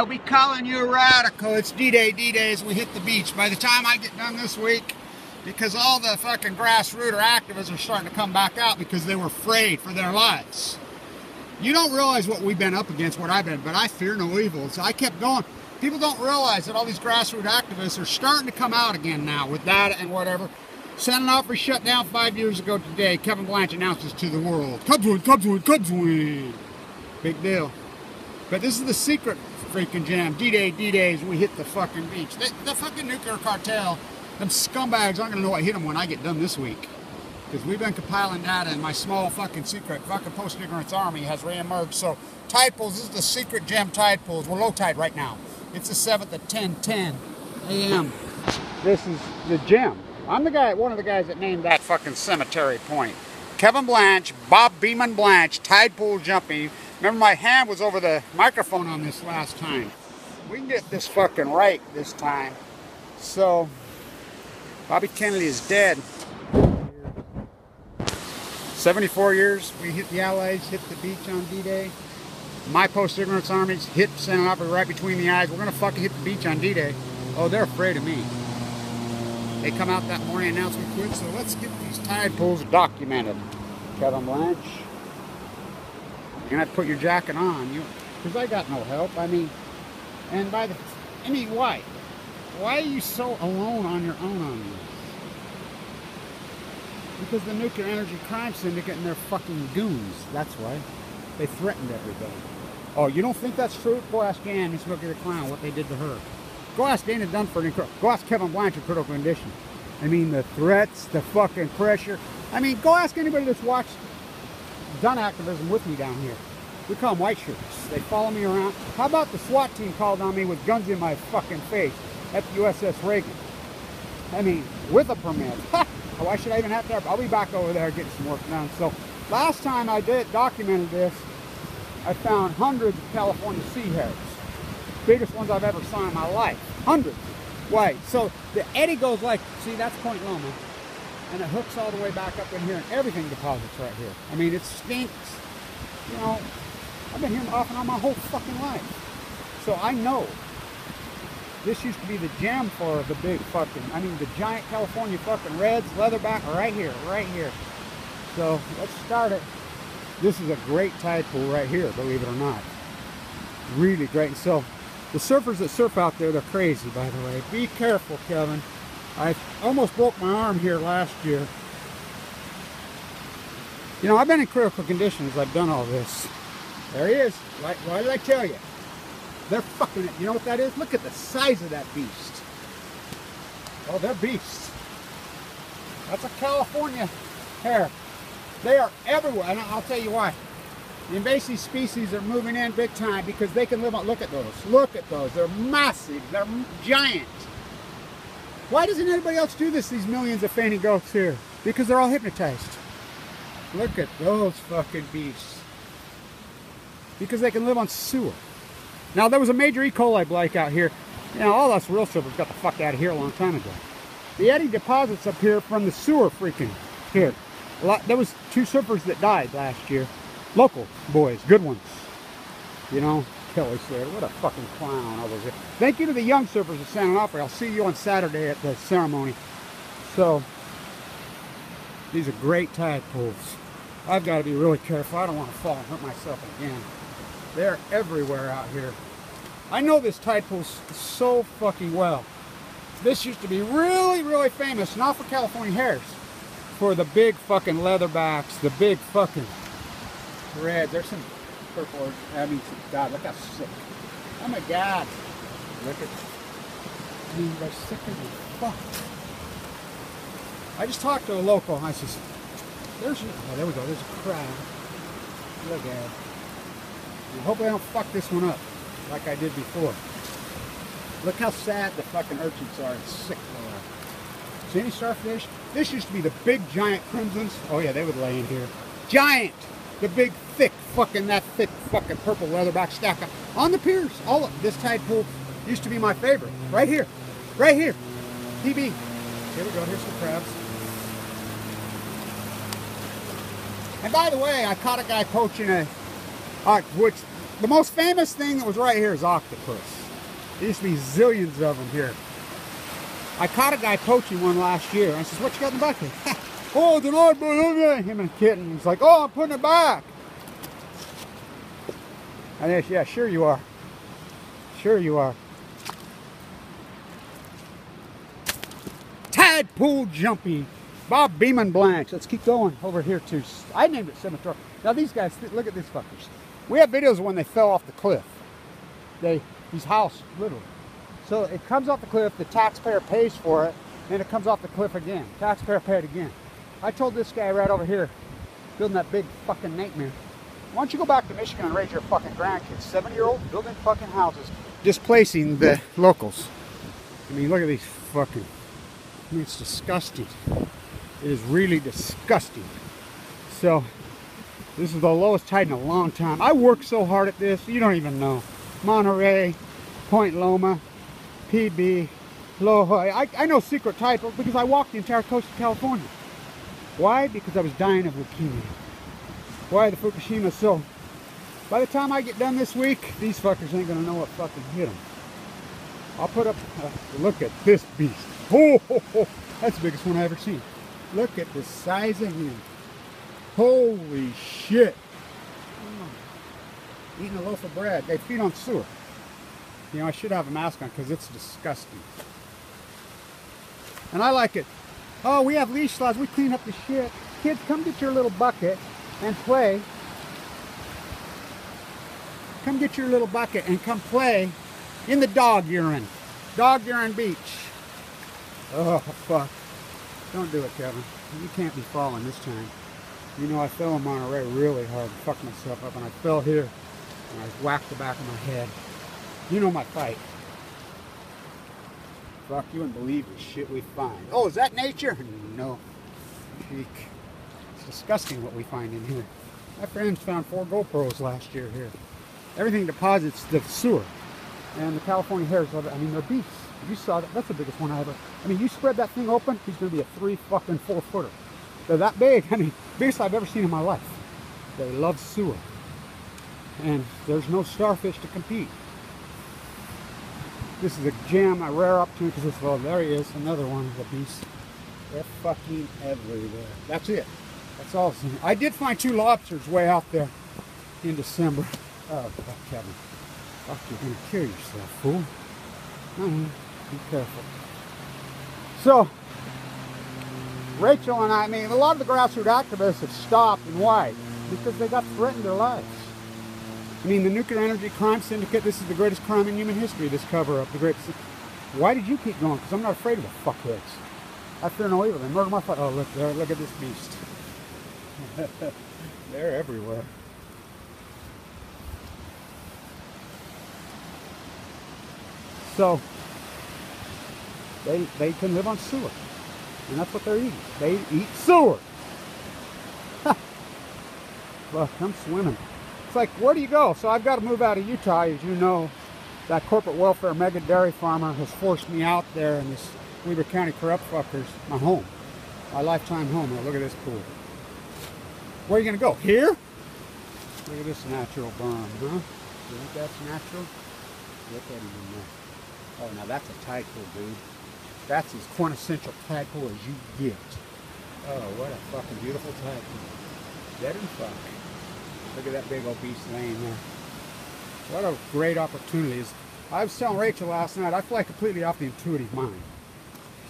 I'll be calling you a radical. It's D-Day, D-Day as we hit the beach. By the time I get done this week, because all the fucking grassroots activists are starting to come back out because they were afraid for their lives. You don't realize what we've been up against, what I've been, but I fear no evil. So I kept going. People don't realize that all these grassroots activists are starting to come out again now with data and whatever. Sending off for shut down 5 years ago today. Kevin Blanch announces to the world, Cubs win, Cubs win, Cubs win. Big deal. But this is the secret freaking jam. D-Day, D-Day as we hit the fucking beach. The fucking nuclear cartel, them scumbags aren't going to know what hit them when I get done this week. Because we've been compiling data and my small fucking secret fucking post-ignorance army has re-emerged. So tide pools, this is the secret jam tide pools. We're low tide right now. It's the 7th at 10:10 a.m. This is the gem. I'm the guy, one of the guys that named that fucking cemetery point. Kevin Blanch, Bob Beeman Blanch, tide pool jumping. Remember my hand was over the microphone on this last time. We can get this fucking right this time. So, Bobby Kennedy is dead. 74 years, we hit the Allies, hit the beach on D-Day. My post-ignorance armies hit Santa Barbara right between the eyes. We're gonna fucking hit the beach on D-Day. Oh, they're afraid of me. They come out that morning and announce we quit, so let's get these tide pools documented. Kevin Blanch. You're gonna have to put your jacket on, because I got no help. I mean, why? Why are you so alone on your own on this? Because the nuclear energy crime syndicate and their fucking goons. That's why. They threatened everybody. Oh, you don't think that's true? Go ask Ann, Miss Milky the Clown, what they did to her. Go ask Dana Dunford, go ask Kevin Blanch in critical condition. I mean, the threats, the fucking pressure. I mean, go ask anybody that's watched done activism with me down here. We call them white shirts. They follow me around. How about the SWAT team called on me with guns in my fucking face at the USS Reagan? I mean, with a permit. Why should I even have to? I'll be back over there getting some work done. So, last time I documented this, I found hundreds of California sea hares. Biggest ones I've ever saw in my life. Hundreds. Why? So, the eddy goes like, see, that's Point Loma. And it hooks all the way back up in here, and everything deposits right here. I mean, it stinks. You know, I've been here off and on my whole fucking life. So I know. This used to be the gem for the big fucking, the giant California fucking reds, leatherback, right here, right here. So let's start it. This is a great tide pool right here, believe it or not. Really great. And so the surfers that surf out there, they're crazy, by the way. Be careful, Kevin. I almost broke my arm here last year. You know, I've been in critical conditions. I've done all this. There he is. Why did I tell you? They're fucking it. You know what that is? Look at the size of that beast. Oh, they're beasts. That's a California hare. They are everywhere, and I'll tell you why. The invasive species are moving in big time because they can live on. Look at those. Look at those. They're massive. They're giant. Why doesn't anybody else do this? These millions of fainting goats here. Because they're all hypnotized. Look at those fucking beasts. Because they can live on sewer. Now, there was a major E. coli blight out here. You know, all us real surfers got the fuck out of here a long time ago. The eddy deposits up here from the sewer freaking here. There was 2 surfers that died last year. Local boys, good ones. You know, Kelly said, what a fucking clown I was here. Thank you to the young surfers of Santa Barbara. I'll see you on Saturday at the ceremony. So, these are great tide pools. I've got to be really careful. I don't want to fall and hurt myself again. They're everywhere out here. I know this tide pool so fucking well. This used to be really, really famous, not for California hares, for the big fucking leatherbacks, the big fucking reds. There's some purple, God, look how sick. Oh my God. Look at, they're sick as fuck. I just talked to a local, and I says, there we go, there's a crab. Look at it. I hope I don't fuck this one up like I did before. Look how sad the fucking urchins are and sick they are. See any starfish? This used to be the big giant crimsons. Oh yeah, they would lay in here. Giant! The big thick fucking purple leatherback stack up on the piers. All of this tide pool used to be my favorite. Right here. Right here. PB. Here we go, here's the crabs. And by the way, I caught a guy poaching which The most famous thing that was right here is octopus. There used to be zillions of them here. I caught a guy poaching one last year. I says, what you got in the bucket? Oh, the Lord, him and a kitten. He's like, oh, I'm putting it back. And I said, yeah, sure you are. Sure you are. Tadpole Jumpy. Bob Beeman Blanch. Let's keep going over here too. I named it Cemetery. Now these guys, look at these fuckers. We have videos of when they fell off the cliff. These houses, literally. So it comes off the cliff, the taxpayer pays for it, and it comes off the cliff again. Taxpayer paid again. I told this guy right over here, building that big fucking nightmare, why don't you go back to Michigan and raise your fucking grandkids? 7-year-olds building fucking houses, displacing the locals. I mean, look at these fucking, I mean, it's disgusting. It is really disgusting. So, this is the lowest tide in a long time. I worked so hard at this, you don't even know. Monterey, Point Loma, PB, Loja. I know secret tide because I walked the entire coast of California. Why? Because I was dying of leukemia. Why the Fukushima? So, by the time I get done this week, these fuckers ain't gonna know what fucking hit them. I'll put up, look at this beast. Oh, that's the biggest one I ever seen. Look at the size of him. Holy shit. Eating a loaf of bread. They feed on sewer. You know, I should have a mask on because it's disgusting. And I like it. Oh, we have leash laws. We clean up the shit. Kids, come get your little bucket and play. Come get your little bucket and come play in the dog urine. Dog urine beach. Oh, fuck. Don't do it, Kevin. You can't be falling this time. You know, I fell in Monterey really hard. Fucked myself up, and I fell here. And I whacked the back of my head. You know my fight. Fuck, you wouldn't believe the shit we find. Oh, is that nature? No. Cheek. It's disgusting what we find in here. My friends found 4 GoPros last year here. Everything deposits the sewer. And the California hares, I mean, they're beasts. You saw that. That's the biggest one I ever. I mean, you spread that thing open, he's going to be a 3-4 footer. They're that big. I mean, biggest I've ever seen in my life. They love sewer. And there's no starfish to compete. This is a gem, a rare opportunity because this, well, there he is, another one of the beasts. They're fucking everywhere. That's it. That's all. I did find 2 lobsters way out there in December. Oh, fuck, Kevin. Fuck, you're going to kill yourself, fool. Be careful. So, Rachel and I mean, a lot of the grassroots activists have stopped. And why? Because they got threatened their lives. I mean, the nuclear energy crime syndicate, this is the greatest crime in human history, this cover-up. The greatest. Why did you keep going? Because I'm not afraid of the fuckheads. I fear no evil. They murder my fuck. Oh, look there. Look at this beast. They're everywhere. So, they can live on sewer. And that's what they're eating. They eat sewer. Look, I'm swimming. It's like, where do you go? So I've got to move out of Utah. As you know, that corporate welfare mega dairy farmer has forced me out there in this Weber County corrupt fuckers, my home. My lifetime home. Now look at this pool. Where are you going to go? Here? Look at this natural berm, huh? You think that's natural? Look at him in there. Oh, now that's a tide pool, dude. That's as quintessential tide pool as you get. Oh, what a fucking beautiful tide pool. Dead and fuck. Look at that big old beast laying there. What a great opportunity. I was telling Rachel last night, I fly completely off the intuitive mind.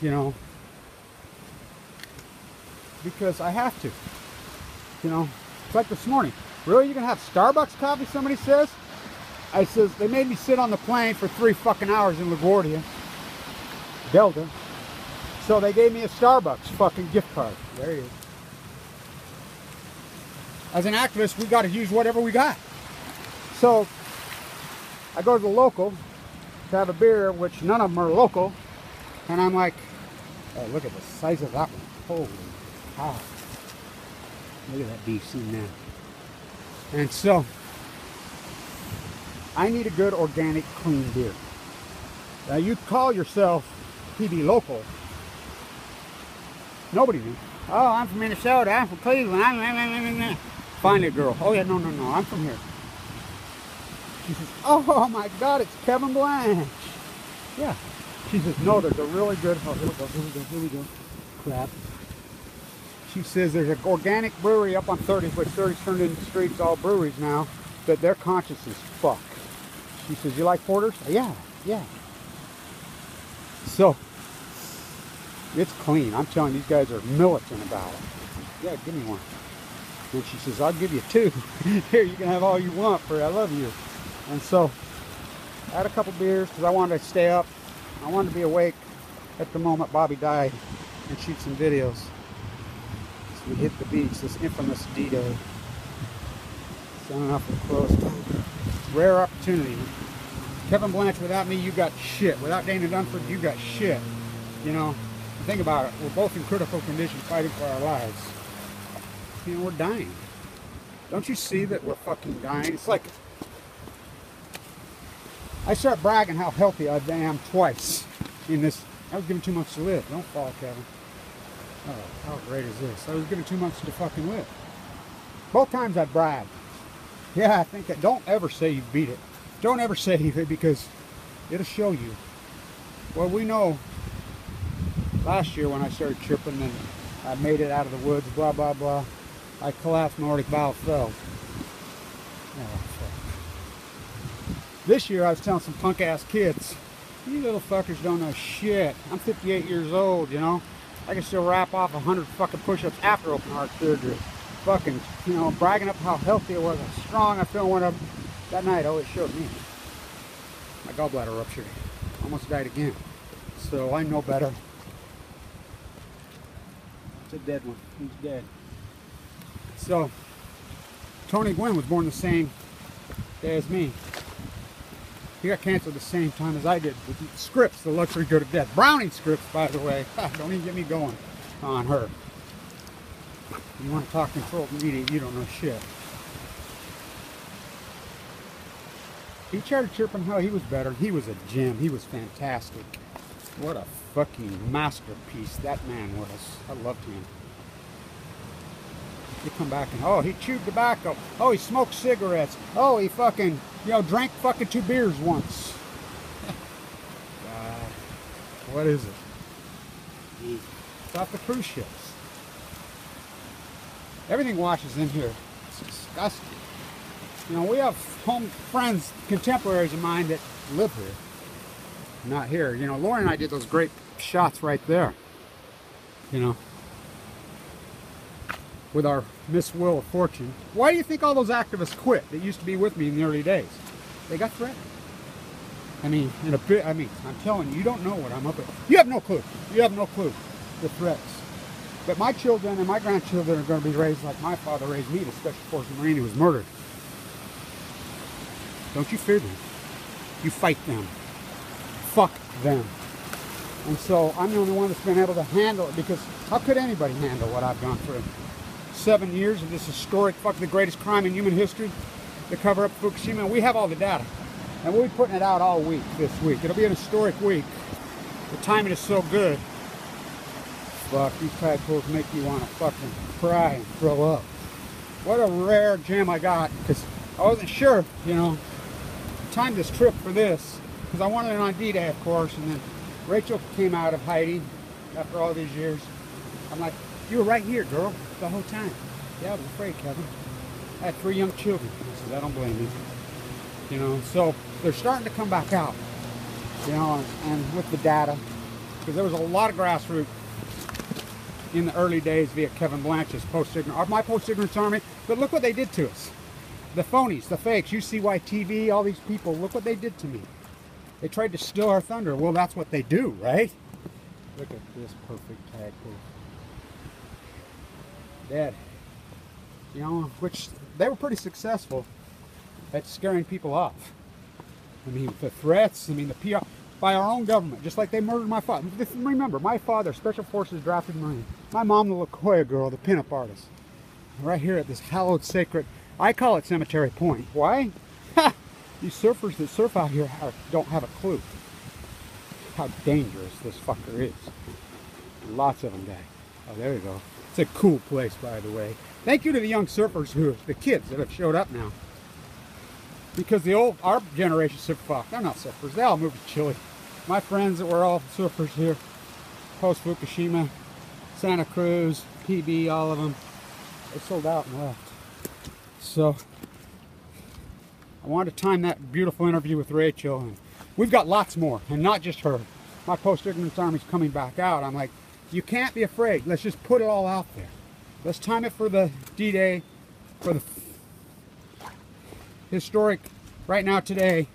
You know, because I have to. You know, it's like this morning. Really, you gonna have Starbucks coffee? Somebody says. I says they made me sit on the plane for 3 fucking hours in LaGuardia, Delta. So they gave me a Starbucks fucking gift card. There he is. As an activist, we got to use whatever we got. So I go to the local to have a beer, which none of them are local, and I'm like, oh, look at the size of that one. Holy cow. Look at that beast in there. And so, I need a good organic clean beer. Now you call yourself PB local. Nobody knew. Oh, I'm from Minnesota, I'm from Cleveland, Find a girl. Oh yeah, no, I'm from here. She says, oh my God, it's Kevin Blanch. Yeah. She says, no, there's a really good, oh, here we go. Crap. She says there's an organic brewery up on 30, which 30's turned into streets, all breweries now, that they're conscious as fuck. She says, you like porters? Yeah. So, it's clean. I'm telling you, these guys are militant about it. Yeah, give me one. And she says, I'll give you two. Here, you can have all you want for I love you. And so, I had a couple beers because I wanted to stay up. I wanted to be awake at the moment Bobby died and shoot some videos. So we hit the beach, this infamous D-Day. Signing off for close. Rare opportunity. Kevin Blanch, without me, you got shit. Without Dana Dunford, you got shit. You know, think about it. We're both in critical condition fighting for our lives. You know, we're dying. Don't you see that we're fucking dying? It's like, I start bragging how healthy I am twice in this. I was given 2 months to live. Don't fall, Kevin. Oh, how great is this? I was given 2 months to fucking live. Both times I bragged. Yeah, I think that. Don't ever say you beat it. Don't ever say it because it'll show you. Well, we know last year when I started tripping and I made it out of the woods, blah, blah, blah, I collapsed, my aortic valve fell. Oh, fuck. This year I was telling some punk-ass kids, you little fuckers don't know shit. I'm 58 years old, you know. I can still rap off 100 fucking push-ups after open heart surgery. Fucking, you know, bragging up how healthy I was, how strong I feel when that night, oh, it showed me. My gallbladder ruptured. Almost died again. So I know better. It's a dead one. He's dead. So, Tony Gwynn was born the same day as me. He got cancer the same time as I did. With Scripps, the luxury good of death. Browning Scripps, by the way. Don't even get me going on her. You want to talk controlled media, you don't know shit. He started chirping how he was better. He was a gem. He was fantastic. What a fucking masterpiece that man was. I loved him. You come back and, oh, he chewed tobacco. Oh, he smoked cigarettes. Oh, he fucking, you know, drank fucking 2 beers once. What is it? It's off the cruise ships. Everything washes in here. It's disgusting. You know, we have home friends, contemporaries of mine that live here. Not here. You know, Lauren and I did those great shots right there. You know, with our Miss Wheel of Fortune. Why do you think all those activists quit that used to be with me in the early days? They got threatened. I mean, in a bit. I mean, I'm telling you, you don't know what I'm up with. You have no clue. You have no clue. The threats. But my children and my grandchildren are going to be raised like my father raised me, the Special Forces Marine who was murdered. Don't you fear them. You fight them. Fuck them. And so I'm the only one that's been able to handle it, because how could anybody handle what I've gone through? 7 years of this historic, the greatest crime in human history, to cover up Fukushima. We have all the data. And we'll be putting it out all week this week. It'll be an historic week. The timing is so good. Fuck, these tadpoles make you want to fucking cry and throw up. What a rare gem I got, because I wasn't sure, you know. Timed this trip for this because I wanted it on D-Day, of course, and then Rachel came out of hiding after all these years. I'm like, you were right here, girl, the whole time. Yeah, I was afraid, Kevin. I had 3 young children. I said, I don't blame you. You know, so they're starting to come back out, you know, and with the data, because there was a lot of grassroots in the early days via Kevin Blanch's my post-ignorance army. But look what they did to us. The phonies, the fakes, UCY TV, all these people, look what they did to me. They tried to steal our thunder. Well, that's what they do, right? Look at this perfect tadpole. Dead. You know, which they were pretty successful at scaring people off. I mean, the threats, I mean, the PR, by our own government, just like they murdered my father. Remember, my father, Special Forces drafted Marine. My mom, the LaCoya girl, the pinup artist. Right here at this hallowed, sacred, I call it Cemetery Point. Why? Ha! These surfers that surf out here don't have a clue how dangerous this fucker is. Lots of them die. Oh, there you go. It's a cool place, by the way. Thank you to the young surfers the kids that have showed up now. Because our generation said, fuck, they're not surfers. They all moved to Chile. My friends that were all surfers here, post Fukushima, Santa Cruz, PB, all of them, they sold out and left. So I wanted to time that beautiful interview with Rachel, and we've got lots more, and not just her. My post-ignorance army's coming back out. I'm like, you can't be afraid. Let's just put it all out there. Let's time it for the D-Day, for the historic, right now today,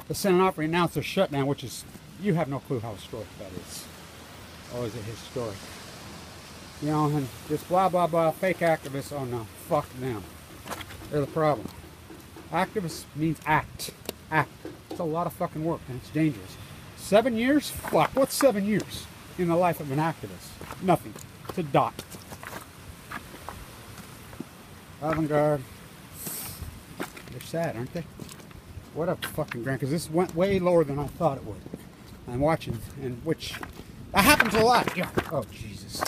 the Senate operating announced their shutdown, which is, you have no clue how historic that is. Oh, is it historic? You know, and this blah, blah, blah, fake activists, oh no, fuck them. They're the problem. Activist means act. Act. It's a lot of fucking work, and it's dangerous. 7 years? Fuck, what's 7 years in the life of an activist? Nothing. It's a dot. Avant-garde. They're sad, aren't they? What a fucking grand, because this went way lower than I thought it would. I'm watching, and which, that happens a lot. Yeah. Oh, Jesus.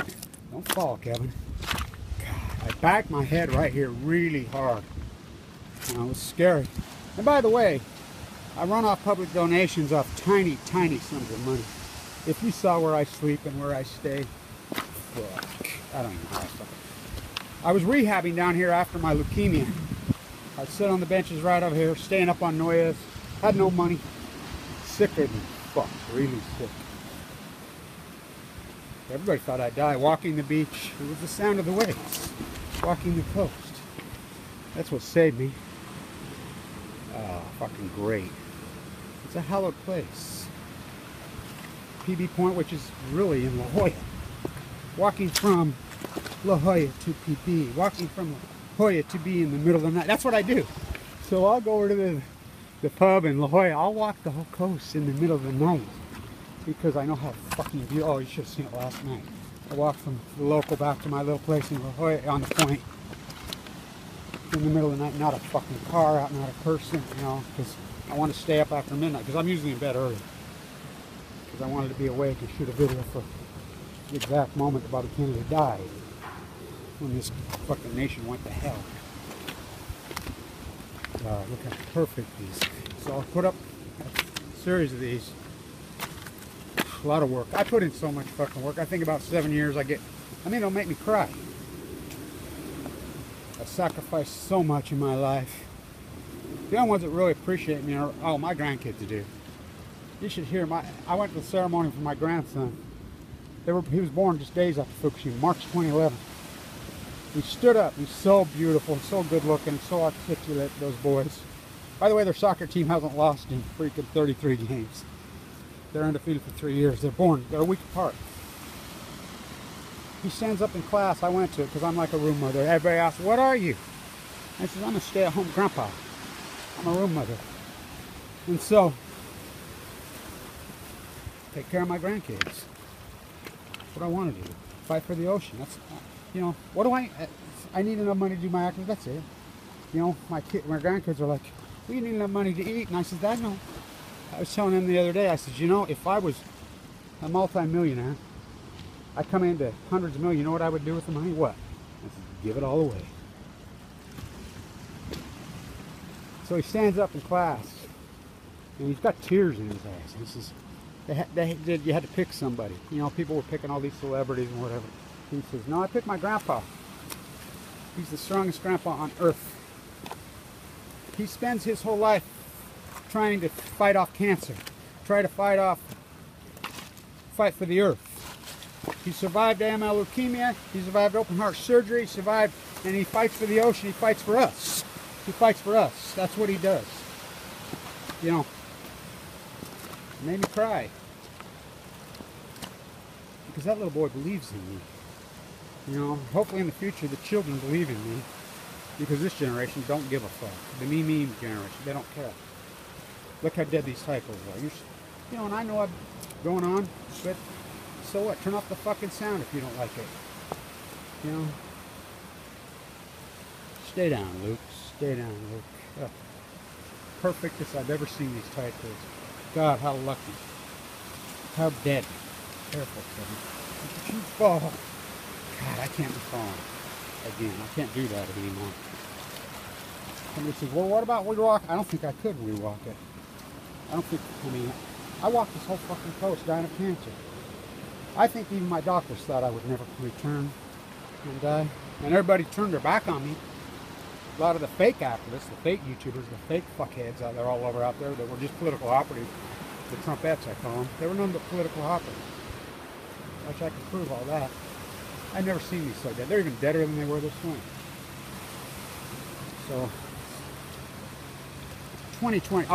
Don't fall, Kevin. God, I backed my head right here really hard. You know, it was scary. And by the way, I run off public donations off tiny, tiny sums of money. If you saw where I sleep and where I stay, fuck, I don't even know how I fucking. I was rehabbing down here after my leukemia. I'd sit on the benches right over here, staying up on Noyes. Had no money. Sicker than fuck, really sick. Everybody thought I'd die. Walking the beach, it was the sound of the waves. Walking the coast. That's what saved me. Oh, fucking great. It's a hallowed place. PB Point, which is really in La Jolla. Walking from La Jolla to PB. Walking from La Jolla to be in the middle of the night. That's what I do. So I'll go over to the pub in La Jolla. I'll walk the whole coast in the middle of the night. Because I know how fucking beautiful. Oh, you should have seen it last night. I walked from the local back to my little place in La Jolla on the point. In the middle of the night, not a fucking car out, not a person, you know, because I want to stay up after midnight, because I'm usually in bed early. Because I wanted to be awake and shoot a video for the exact moment that Bobby Kennedy died. When this fucking nation went to hell. Look how perfect these. So I'll put up a series of these. A lot of work. I put in so much fucking work. I think about 7 years I mean, it'll make me cry. I sacrificed so much in my life. The only ones that really appreciate me are, oh, my grandkids do. You should hear I went to the ceremony for my grandson. He was born just days after Fukushima, March 2011. He stood up. He's so beautiful, so good looking, so articulate, those boys. By the way, their soccer team hasn't lost in freaking 33 games. They're undefeated for 3 years. They're a week apart. He stands up in class. I went to it because I'm like a room mother. Everybody asks, what are you? I said, I'm a stay-at-home grandpa. I'm a room mother. And so, take care of my grandkids. That's what I want to do. Fight for the ocean. That's, you know, what do I need enough money to do my actions. That's it. You know, my grandkids are like, we need enough money to eat. And I said, I know. I was telling them the other day, I said, you know, if I was a multi-millionaire, I'd come into hundreds of millions. You know what I would do with the money? What? I said, give it all away. So he stands up in class, and he's got tears in his eyes. He says, you had to pick somebody. You know, people were picking all these celebrities and whatever. He says, no, I picked my grandpa. He's the strongest grandpa on earth. He spends his whole life trying to fight off cancer, fight for the earth. He survived AML leukemia, he survived open heart surgery, and he fights for the ocean, he fights for us. He fights for us. That's what he does. You know, it made me cry. Because that little boy believes in me. You know, hopefully in the future the children believe in me. Because this generation don't give a fuck. The me generation, they don't care. Look how dead these typos are. You know, and I know I'm going on, but so what? Turn off the fucking sound if you don't like it. You know? Stay down, Luke. Stay down, Luke. Oh, perfectest I've ever seen these typos. God, how lucky. How dead. Careful, Kevin. If you fall. God, I can't be falling again. I can't do that anymore. Somebody says, well, what about we walk? I don't think I could rewalk it. I mean, I walked this whole fucking coast dying of cancer. I think even my doctors thought I would never return and die. And everybody turned their back on me. A lot of the fake activists, the fake YouTubers, the fake fuckheads out there all over out there that were just political operatives, the Trumpettes I call them, they were none but political operatives. I wish I could prove all that. I've never seen these so dead. They're even deader than they were this morning. So, 2020.